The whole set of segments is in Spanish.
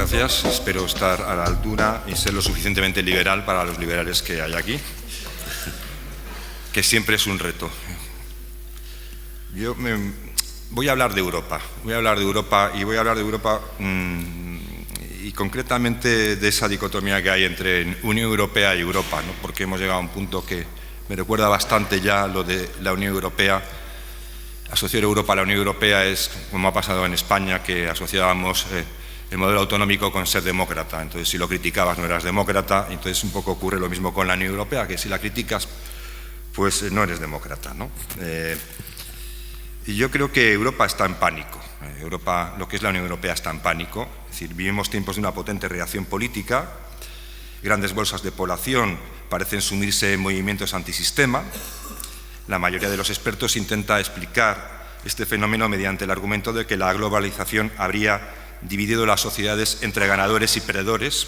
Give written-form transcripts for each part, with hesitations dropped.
gracias. Espero estar a la altura y ser lo suficientemente liberal para los liberales que hay aquí, que siempre es un reto. Voy a hablar de Europa, y voy a hablar de Europa y concretamente de esa dicotomía que hay entre Unión Europea y Europa, ¿no? Porque hemos llegado a un punto que me recuerda bastante ya lo de la Unión Europea. Asociar Europa a la Unión Europea es, como ha pasado en España, que asociábamos el modelo autonómico con ser demócrata. Entonces, si lo criticabas no eras demócrata, entonces un poco ocurre lo mismo con la Unión Europea, que si la criticas, pues no eres demócrata, ¿no? Y yo creo que Europa está en pánico. Europa, lo que es la Unión Europea, está en pánico. Es decir, vivimos tiempos de una potente reacción política, grandes bolsas de población parecen sumirse en movimientos antisistema. La mayoría de los expertos intenta explicar este fenómeno mediante el argumento de que la globalización habría dividido las sociedades entre ganadores y perdedores.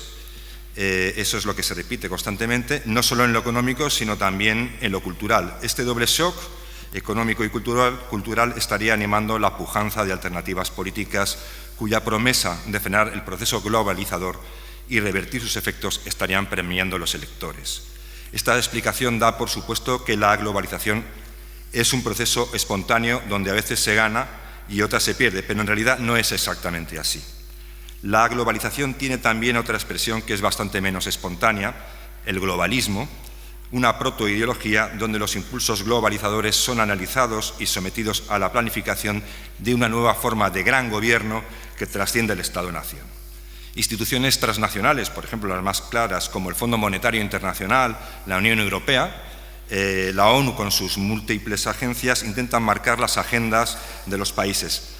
Eso es lo que se repite constantemente, no solo en lo económico, sino también en lo cultural. Este doble shock económico y cultural estaría animando la pujanza de alternativas políticas cuya promesa de frenar el proceso globalizador y revertir sus efectos estarían premiando los electores. Esta explicación da por supuesto que la globalización es un proceso espontáneo donde a veces se gana y otras se pierde, pero en realidad no es exactamente así. La globalización tiene también otra expresión que es bastante menos espontánea, el globalismo, una protoideología donde los impulsos globalizadores son analizados y sometidos a la planificación de una nueva forma de gran gobierno que trasciende el Estado-nación. Instituciones transnacionales, por ejemplo, las más claras, como el Fondo Monetario Internacional, la Unión Europea, la ONU con sus múltiples agencias, intentan marcar las agendas de los países.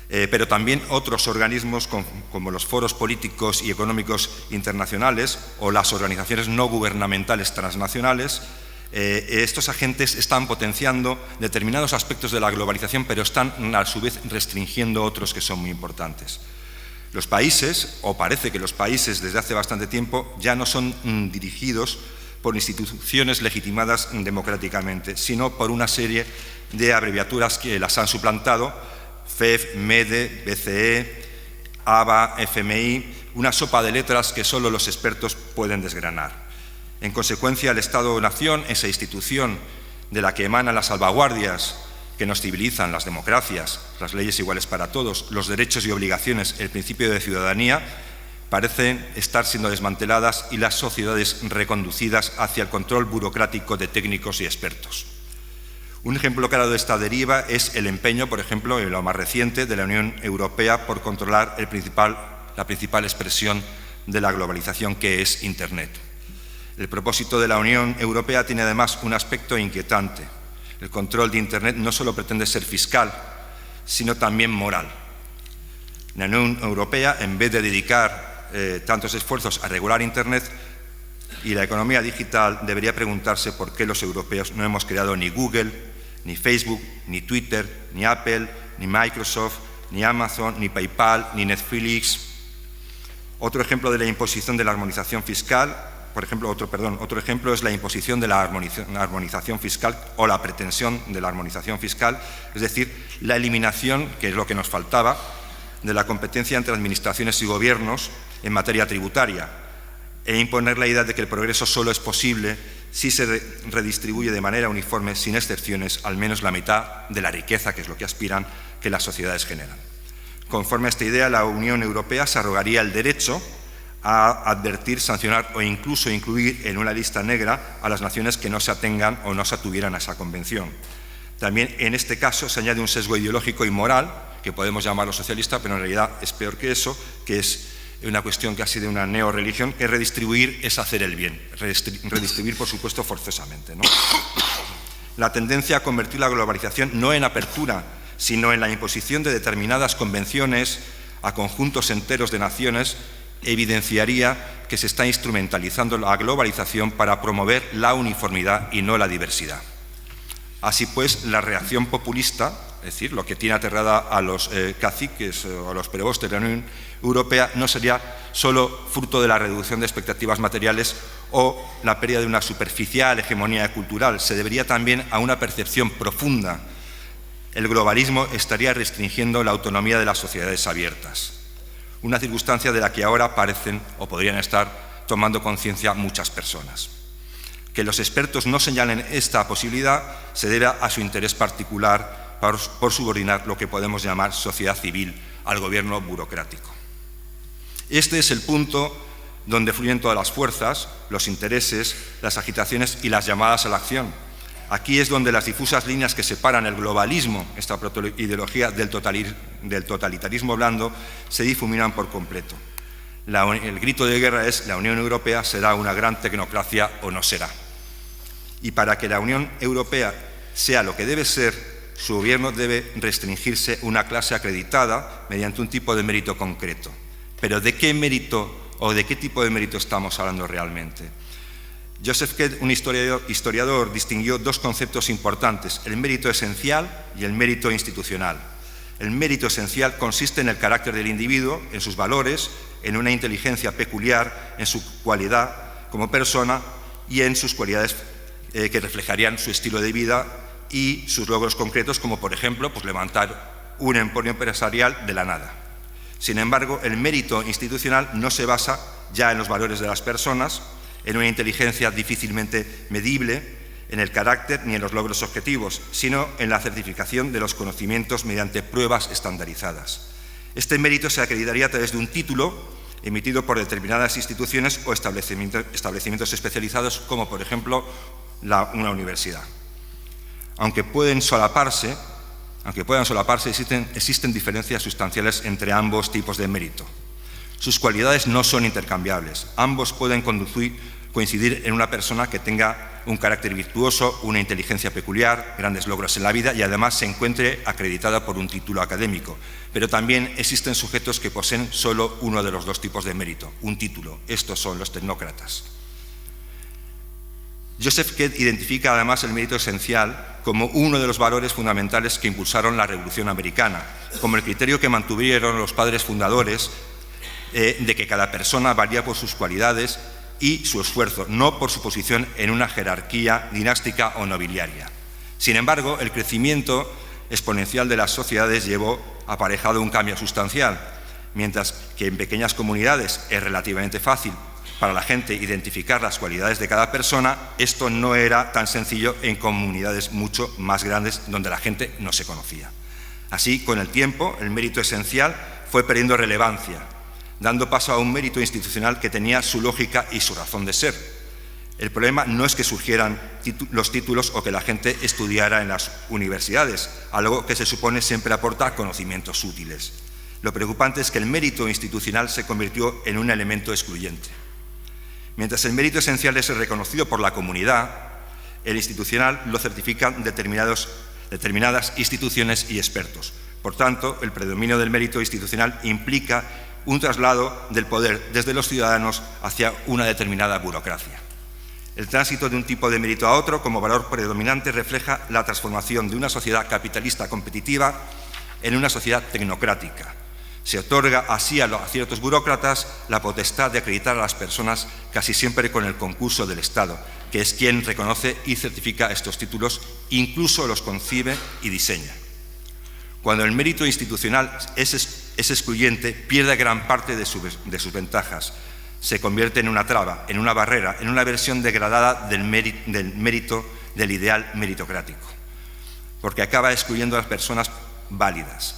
Pero también otros organismos como los foros políticos y económicos internacionales o las organizaciones no gubernamentales transnacionales, estos agentes están potenciando determinados aspectos de la globalización, pero están a su vez restringiendo otros que son muy importantes. Los países, o parece que los países desde hace bastante tiempo, ya no son dirigidos por instituciones legitimadas democráticamente, sino por una serie de abreviaturas que las han suplantado: FEF, MEDE, BCE, ABA, FMI, una sopa de letras que solo los expertos pueden desgranar. En consecuencia, el Estado-nación, esa institución de la que emanan las salvaguardias que nos civilizan, las democracias, las leyes iguales para todos, los derechos y obligaciones, el principio de ciudadanía, parecen estar siendo desmanteladas y las sociedades reconducidas hacia el control burocrático de técnicos y expertos. Un ejemplo claro de esta deriva es el empeño, por ejemplo, en lo más reciente, de la Unión Europea por controlar la principal expresión de la globalización, que es Internet. El propósito de la Unión Europea tiene además un aspecto inquietante. El control de Internet no solo pretende ser fiscal, sino también moral. La Unión Europea, en vez de dedicar tantos esfuerzos a regular Internet y la economía digital, debería preguntarse por qué los europeos no hemos creado ni Google, ni Facebook, ni Twitter, ni Apple, ni Microsoft, ni Amazon, ni PayPal, ni Netflix. Otro ejemplo de la imposición de la armonización fiscal, otro ejemplo es la imposición de la armonización fiscal o la pretensión de la armonización fiscal, es decir, la eliminación, que es lo que nos faltaba, de la competencia entre administraciones y gobiernos en materia tributaria, e imponer la idea de que el progreso solo es posible si se redistribuye de manera uniforme, sin excepciones, al menos la mitad de la riqueza, que es lo que aspiran, que las sociedades generan. Conforme a esta idea, la Unión Europea se arrogaría el derecho a advertir, sancionar o incluso incluir en una lista negra a las naciones que no se atengan o no se atuvieran a esa convención. También en este caso se añade un sesgo ideológico y moral, que podemos llamarlo socialista, pero en realidad es peor que eso, que es una cuestión casi de una neorreligión, que redistribuir es hacer el bien, redistribuir por supuesto forzosamente, ¿no? La tendencia a convertir la globalización no en apertura, sino en la imposición de determinadas convenciones a conjuntos enteros de naciones evidenciaría que se está instrumentalizando la globalización para promover la uniformidad y no la diversidad. Así pues, la reacción populista, es decir, lo que tiene aterrada a los caciques o a los prebostes de la Unión Europea, no sería solo fruto de la reducción de expectativas materiales o la pérdida de una superficial hegemonía cultural, se debería también a una percepción profunda. El globalismo estaría restringiendo la autonomía de las sociedades abiertas. una circunstancia de la que ahora parecen o podrían estar tomando conciencia muchas personas. Que los expertos no señalen esta posibilidad se debe a su interés particular por subordinar lo que podemos llamar sociedad civil al gobierno burocrático. Este es el punto donde fluyen todas las fuerzas, los intereses, las agitaciones y las llamadas a la acción. Aquí es donde las difusas líneas que separan el globalismo, esta protoideología, del totalitarismo blando, se difuminan por completo. El grito de guerra es: la Unión Europea será una gran tecnocracia o no será. Y para que la Unión Europea sea lo que debe ser, su gobierno debe restringirse a una clase acreditada mediante un tipo de mérito concreto. Pero ¿de qué mérito o de qué tipo de mérito estamos hablando realmente? Joseph Kett, un historiador, distinguió dos conceptos importantes: el mérito esencial y el mérito institucional. El mérito esencial consiste en el carácter del individuo, en sus valores, en una inteligencia peculiar, en su cualidad como persona y en sus cualidades que reflejarían su estilo de vida y sus logros concretos, como por ejemplo levantar un emporio empresarial de la nada. Sin embargo, el mérito institucional no se basa ya en los valores de las personas, en una inteligencia difícilmente medible, en el carácter ni en los logros objetivos, sino en la certificación de los conocimientos mediante pruebas estandarizadas. Este mérito se acreditaría a través de un título emitido por determinadas instituciones o establecimientos especializados, como por ejemplo una universidad. Aunque puedan solaparse, existen diferencias sustanciales entre ambos tipos de mérito. Sus cualidades no son intercambiables. Ambos pueden coincidir en una persona que tenga un carácter virtuoso, una inteligencia peculiar, grandes logros en la vida y además se encuentre acreditada por un título académico. Pero también existen sujetos que poseen solo uno de los dos tipos de mérito, un título. Estos son los tecnócratas. Joseph Kett identifica además el mérito esencial como uno de los valores fundamentales que impulsaron la Revolución Americana, como el criterio que mantuvieron los padres fundadores de que cada persona valía por sus cualidades y su esfuerzo, no por su posición en una jerarquía dinástica o nobiliaria. Sin embargo, el crecimiento exponencial de las sociedades llevó aparejado un cambio sustancial. Mientras que en pequeñas comunidades es relativamente fácil para la gente identificar las cualidades de cada persona, esto no era tan sencillo en comunidades mucho más grandes donde la gente no se conocía. Así, con el tiempo, el mérito esencial fue perdiendo relevancia, dando paso a un mérito institucional que tenía su lógica y su razón de ser. El problema no es que surgieran los títulos o que la gente estudiara en las universidades, algo que se supone siempre aporta conocimientos útiles. Lo preocupante es que el mérito institucional se convirtió en un elemento excluyente. Mientras el mérito esencial es reconocido por la comunidad, el institucional lo certifican determinadas instituciones y expertos. Por tanto, el predominio del mérito institucional implica un traslado del poder desde los ciudadanos hacia una determinada burocracia. El tránsito de un tipo de mérito a otro como valor predominante refleja la transformación de una sociedad capitalista competitiva en una sociedad tecnocrática. Se otorga así a ciertos burócratas la potestad de acreditar a las personas casi siempre con el concurso del Estado, que es quien reconoce y certifica estos títulos, incluso los concibe y diseña. Cuando el mérito institucional es excluyente, pierde gran parte de sus ventajas. Se convierte en una traba, en una barrera, en una versión degradada del mérito, del ideal meritocrático, porque acaba excluyendo a las personas válidas.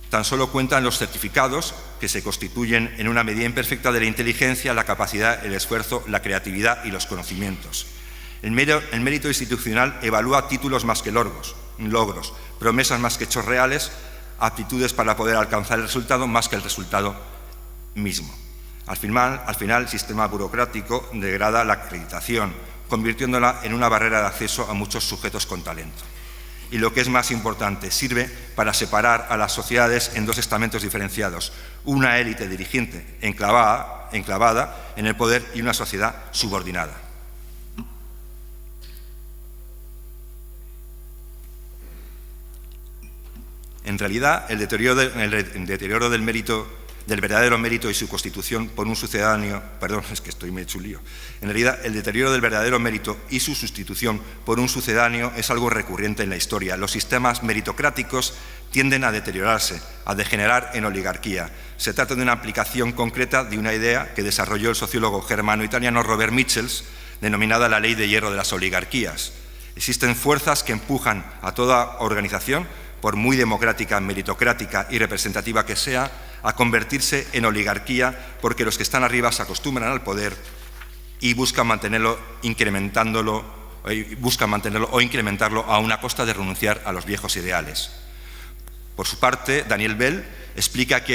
Tan solo cuentan los certificados, que se constituyen en una medida imperfecta de la inteligencia, la capacidad, el esfuerzo, la creatividad y los conocimientos. El mérito institucional evalúa títulos más que logros, promesas más que hechos reales, aptitudes para poder alcanzar el resultado más que el resultado mismo. Al final, el sistema burocrático degrada la acreditación, convirtiéndola en una barrera de acceso a muchos sujetos con talento. Y lo que es más importante, sirve para separar a las sociedades en dos estamentos diferenciados, una élite dirigente enclavada en el poder y una sociedad subordinada. En realidad, el deterioro del mérito del verdadero mérito y su constitución por un sucedáneo, perdón, es que estoy me he hecho un lío. En realidad, el deterioro del verdadero mérito y su sustitución por un sucedáneo es algo recurrente en la historia. Los sistemas meritocráticos tienden a deteriorarse, a degenerar en oligarquía. Se trata de una aplicación concreta de una idea que desarrolló el sociólogo germano-italiano Robert Michels, denominada la ley de hierro de las oligarquías. Existen fuerzas que empujan a toda organización, por muy democrática, meritocrática y representativa que sea, a convertirse en oligarquía porque los que están arriba se acostumbran al poder y buscan mantenerlo o incrementarlo a una costa de renunciar a los viejos ideales. Por su parte, Daniel Bell explica que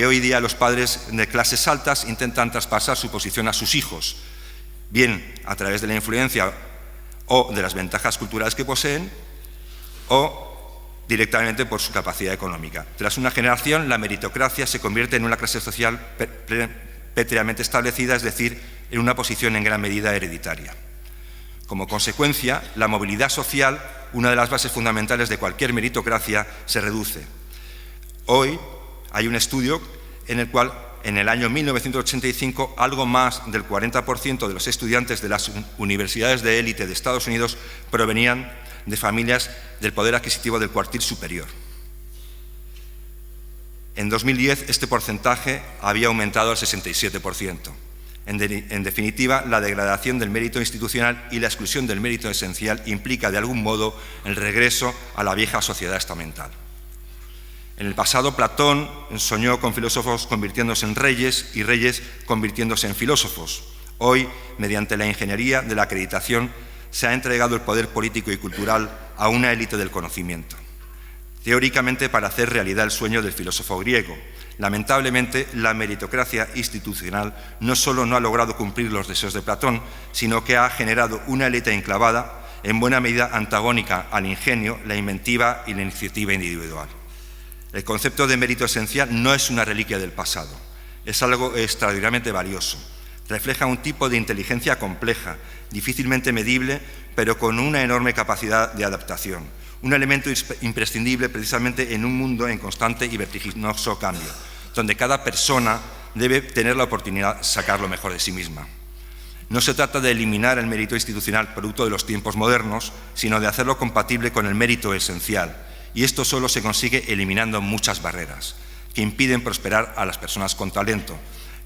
hoy día los padres de clases altas intentan traspasar su posición a sus hijos, bien a través de la influencia o de las ventajas culturales que poseen, o directamente por su capacidad económica. Tras una generación, la meritocracia se convierte en una clase social pétreamente establecida, es decir, en una posición en gran medida hereditaria. Como consecuencia, la movilidad social, una de las bases fundamentales de cualquier meritocracia, se reduce. Hoy hay un estudio en el cual, en el año 1985, algo más del 40% de los estudiantes de las universidades de élite de Estados Unidos provenían de familias del poder adquisitivo del cuartil superior. En 2010 este porcentaje había aumentado al 67%. En definitiva, la degradación del mérito institucional y la exclusión del mérito esencial implica de algún modo el regreso a la vieja sociedad estamental. En el pasado, Platón soñó con filósofos convirtiéndose en reyes y reyes convirtiéndose en filósofos. Hoy, mediante la ingeniería de la acreditación, se ha entregado el poder político y cultural a una élite del conocimiento, teóricamente para hacer realidad el sueño del filósofo griego. Lamentablemente, la meritocracia institucional no solo no ha logrado cumplir los deseos de Platón, sino que ha generado una élite enclavada, en buena medida antagónica al ingenio, la inventiva y la iniciativa individual. El concepto de mérito esencial no es una reliquia del pasado, es algo extraordinariamente valioso. Refleja un tipo de inteligencia compleja, difícilmente medible, pero con una enorme capacidad de adaptación. Un elemento imprescindible precisamente en un mundo en constante y vertiginoso cambio, donde cada persona debe tener la oportunidad de sacar lo mejor de sí misma. No se trata de eliminar el mérito institucional producto de los tiempos modernos, sino de hacerlo compatible con el mérito esencial. Y esto solo se consigue eliminando muchas barreras que impiden prosperar a las personas con talento,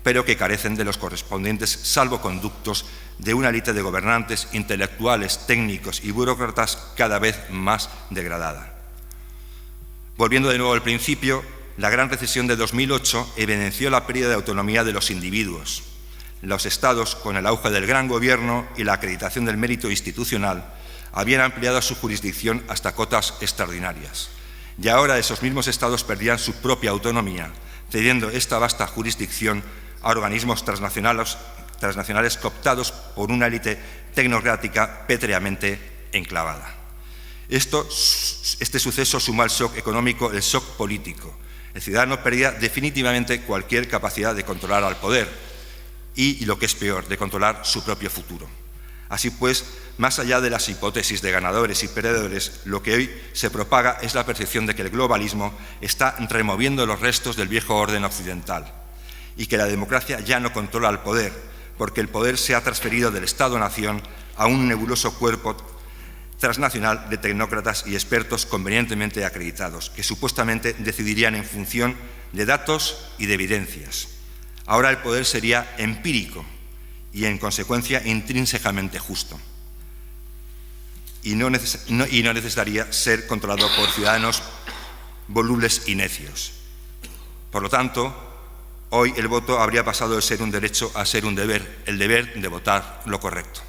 pero que carecen de los correspondientes salvoconductos de una élite de gobernantes, intelectuales, técnicos y burócratas cada vez más degradada. Volviendo de nuevo al principio, la gran recesión de 2008 evidenció la pérdida de autonomía de los individuos. Los estados, con el auge del gran gobierno y la acreditación del mérito institucional, habían ampliado su jurisdicción hasta cotas extraordinarias. Y ahora esos mismos estados perdían su propia autonomía, cediendo esta vasta jurisdicción a organismos transnacionales cooptados por una élite tecnocrática pétreamente enclavada. Este suceso sumó al shock económico el shock político. El ciudadano perdía definitivamente cualquier capacidad de controlar al poder y, lo que es peor, de controlar su propio futuro. Así pues, más allá de las hipótesis de ganadores y perdedores, lo que hoy se propaga es la percepción de que el globalismo está removiendo los restos del viejo orden occidental y que la democracia ya no controla el poder, porque el poder se ha transferido del Estado-nación a un nebuloso cuerpo transnacional de tecnócratas y expertos convenientemente acreditados, que supuestamente decidirían en función de datos y de evidencias. Ahora el poder sería empírico y, en consecuencia, intrínsecamente justo. Y no necesitaría ser controlado por ciudadanos volubles y necios. Por lo tanto, hoy el voto habría pasado de ser un derecho a ser un deber, el deber de votar lo correcto.